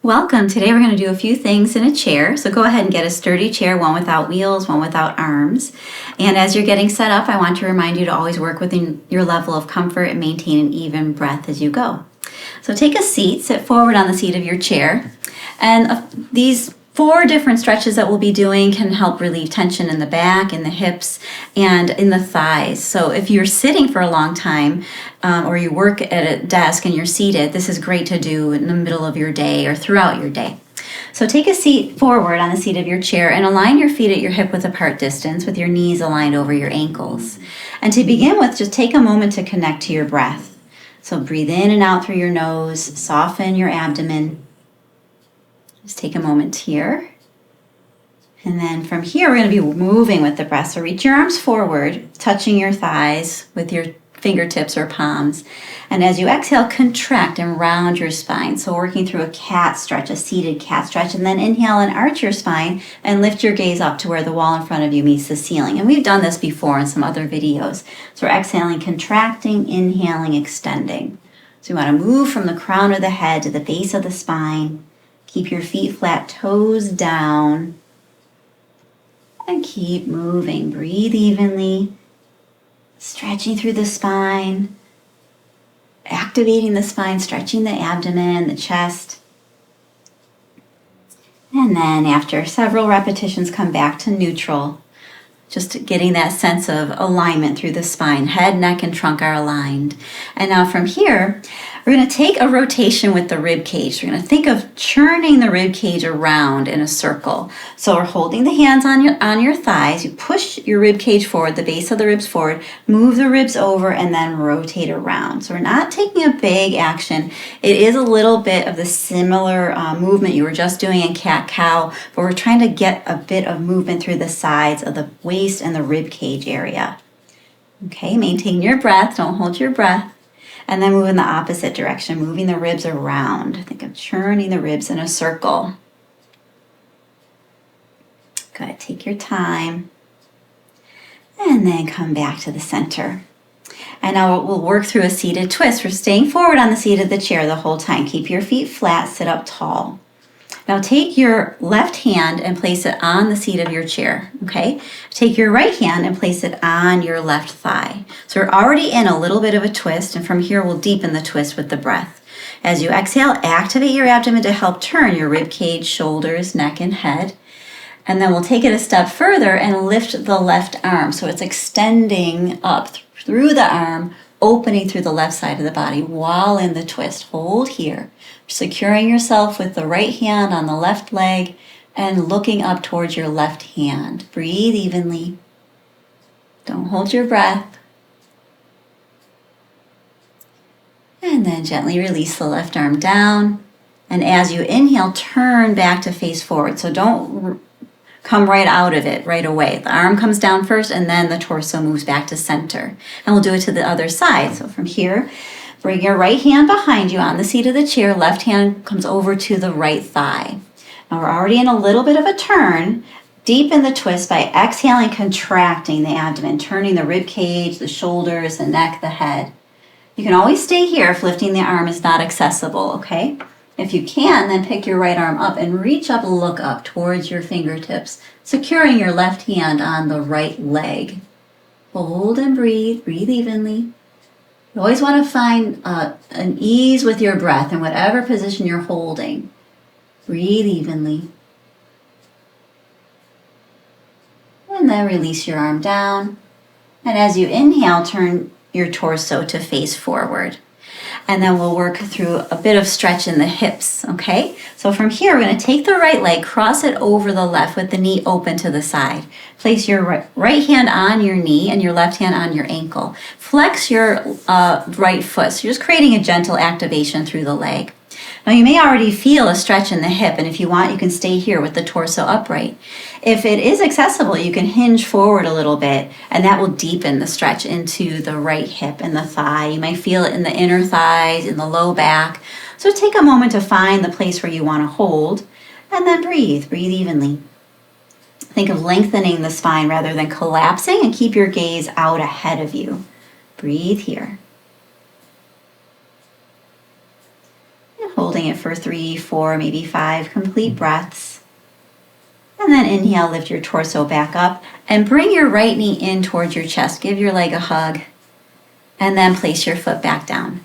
Welcome. Today we're going to do a few things in a chair. So go ahead and get a sturdy chair, one without wheels, one without arms. And as you're getting set up, I want to remind you to always work within your level of comfort and maintain an even breath as you go. So take a seat, sit forward on the seat of your chair. And these 4 different stretches that we'll be doing can help relieve tension in the back, in the hips, and in the thighs. So if you're sitting for a long time or you work at a desk and you're seated, this is great to do in the middle of your day or throughout your day. So take a seat forward on the seat of your chair and align your feet at your hip-width apart distance with your knees aligned over your ankles. And to begin with, just take a moment to connect to your breath. So breathe in and out through your nose, soften your abdomen. Just take a moment here. And then from here, we're going to be moving with the breath. So reach your arms forward, touching your thighs with your fingertips or palms. And as you exhale, contract and round your spine. So working through a cat stretch, a seated cat stretch. And then inhale and arch your spine and lift your gaze up to where the wall in front of you meets the ceiling. And we've done this before in some other videos. So we're exhaling, contracting, inhaling, extending. So you want to move from the crown of the head to the base of the spine. Keep your feet flat, toes down, and keep moving. Breathe evenly, stretching through the spine, activating the spine, stretching the abdomen, the chest. And then after several repetitions, come back to neutral, just getting that sense of alignment through the spine. Head, neck, and trunk are aligned. And now from here, we're going to take a rotation with the rib cage. We're going to think of churning the rib cage around in a circle. So we're holding the hands on your thighs. You push your rib cage forward, the base of the ribs forward, move the ribs over, and then rotate around. So we're not taking a big action. It is a little bit of the similar movement you were just doing in cat-cow, but we're trying to get a bit of movement through the sides of the waist and the rib cage area. Okay, maintain your breath. Don't hold your breath. And then move in the opposite direction, moving the ribs around. Think of churning the ribs in a circle. Good, take your time. And then come back to the center. And now we'll work through a seated twist. We're staying forward on the seat of the chair the whole time. Keep your feet flat, sit up tall. Now take your left hand and place it on the seat of your chair, okay? Take your right hand and place it on your left thigh. So we're already in a little bit of a twist, and from here we'll deepen the twist with the breath. As you exhale, activate your abdomen to help turn your rib cage, shoulders, neck, and head. And then we'll take it a step further and lift the left arm. So it's extending up through the arm, opening through the left side of the body while in the twist. Hold here, securing yourself with the right hand on the left leg and looking up towards your left hand. Breathe evenly. Don't hold your breath. And then gently release the left arm down. And as you inhale, turn back to face forward. So don't come right out of it right away. The arm comes down first and then the torso moves back to center. And we'll do it to the other side. So from here, bring your right hand behind you on the seat of the chair. Left hand comes over to the right thigh. Now we're already in a little bit of a turn. Deepen the twist by exhaling, contracting the abdomen, turning the rib cage, the shoulders, the neck, the head. You can always stay here if lifting the arm is not accessible, okay? If you can, then pick your right arm up and reach up, look up towards your fingertips, securing your left hand on the right leg. Hold and breathe. Breathe evenly. You always want to find an ease with your breath in whatever position you're holding. Breathe evenly. And then release your arm down. And as you inhale, turn your torso to face forward. And then we'll work through a bit of stretch in the hips, okay? So from here, we're going to take the right leg, cross it over the left with the knee open to the side. Place your right hand on your knee and your left hand on your ankle. Flex your right foot. So you're just creating a gentle activation through the leg. Now you may already feel a stretch in the hip, and if you want, you can stay here with the torso upright. If it is accessible, you can hinge forward a little bit, and that will deepen the stretch into the right hip and the thigh. You might feel it in the inner thighs, in the low back. So take a moment to find the place where you want to hold, and then breathe. Breathe evenly. Think of lengthening the spine rather than collapsing, and keep your gaze out ahead of you. Breathe here. holding it for 3, 4, maybe 5 complete breaths. And then inhale, lift your torso back up and bring your right knee in towards your chest. Give your leg a hug and then place your foot back down.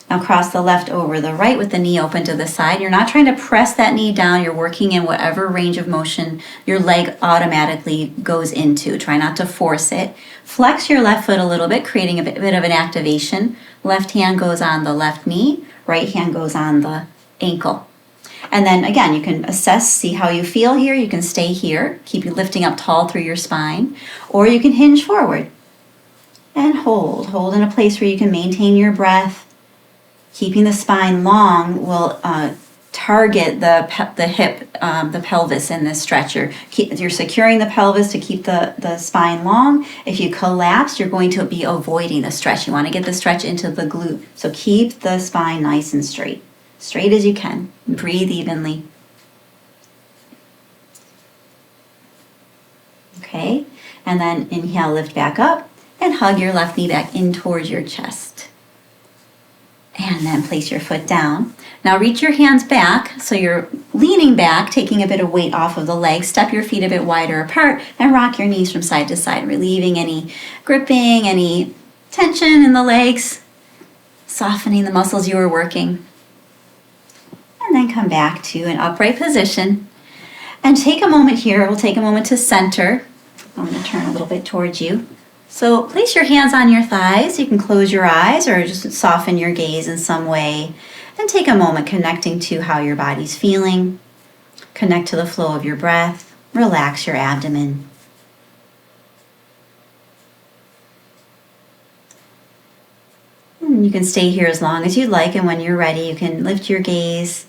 Now cross the left over the right with the knee open to the side. You're not trying to press that knee down. You're working in whatever range of motion your leg automatically goes into. Try not to force it. Flex your left foot a little bit, creating a bit of an activation. Left hand goes on the left knee. Right hand goes on the ankle. And then again, you can assess, see how you feel here. You can stay here, keep you lifting up tall through your spine, or you can hinge forward and hold. Hold in a place where you can maintain your breath. Keeping the spine long will target the hip, the pelvis in this stretch. You're securing the pelvis to keep the spine long. If you collapse, you're going to be avoiding the stretch. You want to get the stretch into the glute. So keep the spine nice and straight as you can. Breathe evenly. Okay, and then inhale, lift back up, and hug your left knee back in towards your chest. And then place your foot down. Now reach your hands back, so you're leaning back, taking a bit of weight off of the legs. Step your feet a bit wider apart and rock your knees from side to side, relieving any gripping, any tension in the legs, softening the muscles you were working. And then come back to an upright position. And take a moment here, we'll take a moment to center. I'm going to turn a little bit towards you. So place your hands on your thighs. You can close your eyes or just soften your gaze in some way. And take a moment connecting to how your body's feeling. Connect to the flow of your breath. Relax your abdomen. And you can stay here as long as you'd like, and when you're ready, you can lift your gaze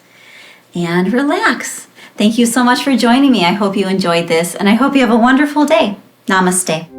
and relax. Thank you so much for joining me. I hope you enjoyed this, and I hope you have a wonderful day. Namaste.